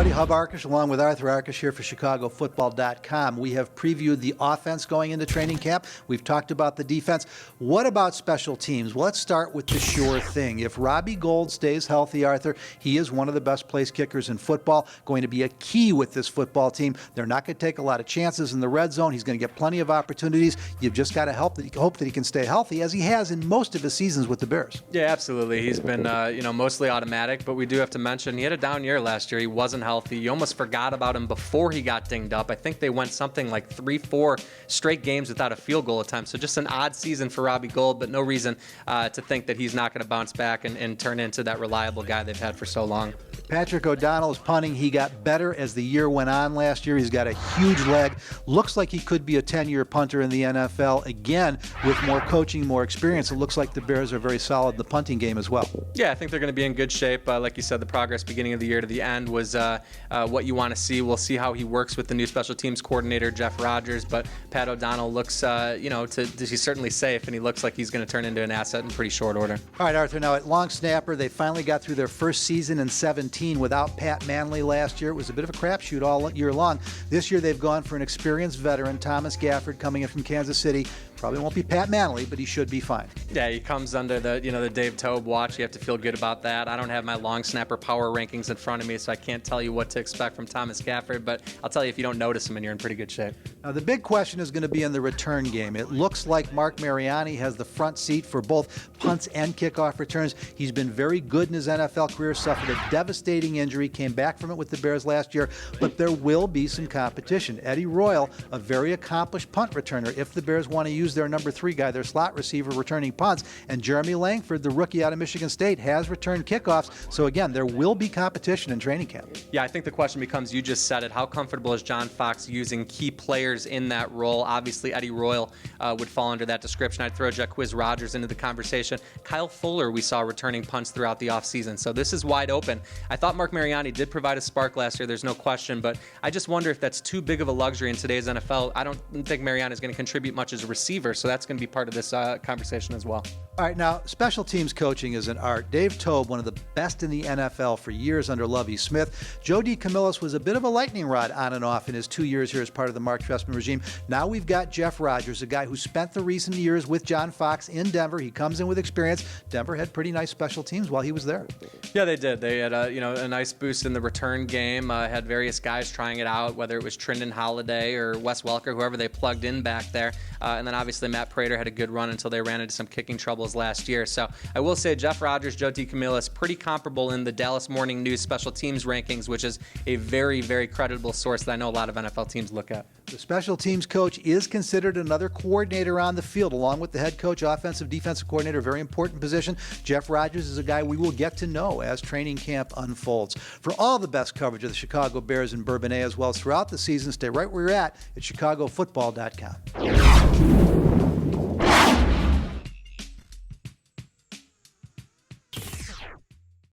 everybody. Hub Arkush along with Arthur Arkush here for ChicagoFootball.com. We have previewed the offense going into training camp. We've talked about the defense. What about special teams? Well, let's start with the sure thing. If Robbie Gould stays healthy, Arthur, he is one of the best place kickers in football, going to be a key with this football team. They're not going to take a lot of chances in the red zone. He's going to get plenty of opportunities. You've just got to hope that he can stay healthy, as he has in most of his seasons with the Bears. Yeah, absolutely. He's been, mostly automatic, but we do have to mention he had a down year last year. He wasn't healthy. You almost forgot about him before he got dinged up. I think they went something like 3-4 straight games without a field goal attempt. So just an odd season for Robbie Gould, but no reason to think that he's not going to bounce back and turn into that reliable guy they've had for so long. Patrick O'Donnell is punting. He got better as the year went on last year. He's got a huge leg. Looks like he could be a 10-year punter in the NFL. Again, with more coaching, more experience, it looks like the Bears are very solid in the punting game as well. Yeah, I think they're going to be in good shape. Like you said, the progress beginning of the year to the end was what you want to see. We'll see how he works with the new special teams coordinator, Jeff Rodgers, but Pat O'Donnell looks, he's certainly safe, and he looks like he's going to turn into an asset in pretty short order. All right, Arthur, now at long snapper, they finally got through their first season in 17 without Pat Manley last year. It was a bit of a crapshoot all year long. This year they've gone for an experienced veteran, Thomas Gafford, coming in from Kansas City. Probably won't be Pat Manley, but he should be fine. Yeah, he comes under the Dave Toub watch. You have to feel good about that. I don't have my long snapper power rankings in front of me, so I can't tell you what to expect from Thomas Gafford, but I'll tell you, if you don't notice him, and you're in pretty good shape. Now, the big question is going to be in the return game. It looks like Marc Mariani has the front seat for both punts and kickoff returns. He's been very good in his NFL career, suffered a devastating injury, came back from it with the Bears last year, but there will be some competition. Eddie Royal, a very accomplished punt returner, if the Bears want to use their number 3 guy, their slot receiver, returning punts, and Jeremy Langford, the rookie out of Michigan State, has returned kickoffs. So again, there will be competition in training camp. Yeah, I think the question becomes, you just said it, how comfortable is John Fox using key players in that role? Obviously, Eddie Royal would fall under that description. I'd throw Jacquizz Rodgers into the conversation. Kyle Fuller, we saw returning punts throughout the offseason. So this is wide open. I thought Marc Mariani did provide a spark last year, there's no question, but I just wonder if that's too big of a luxury in today's NFL. I don't think Mariani is going to contribute much as a receiver, so that's going to be part of this conversation as well. All right, now, special teams coaching is an art. Dave Toub, one of the best in the NFL for years under Lovie Smith. Joe DeCamillis was a bit of a lightning rod on and off in his 2 years here as part of the Mark Trestman regime. Now we've got Jeff Rodgers, a guy who spent the recent years with John Fox in Denver. He comes in with experience. Denver had pretty nice special teams while he was there. Yeah, they did. They had a nice boost in the return game. Had various guys trying it out, whether it was Trindon Holiday or Wes Welker, whoever they plugged in back there. And then obviously Matt Prater had a good run until they ran into some kicking troubles last year. So I will say Jeff Rodgers, Joe DeCamillis, pretty comparable in the Dallas Morning News special teams rankings, which is a very, very credible source that I know a lot of NFL teams look at. The special teams coach is considered another coordinator on the field, along with the head coach, offensive, defensive coordinator, very important position. Jeff Rodgers is a guy we will get to know as training camp unfolds. For all the best coverage of the Chicago Bears and Bourbonnais, as well as throughout the season, stay right where you're at ChicagoFootball.com.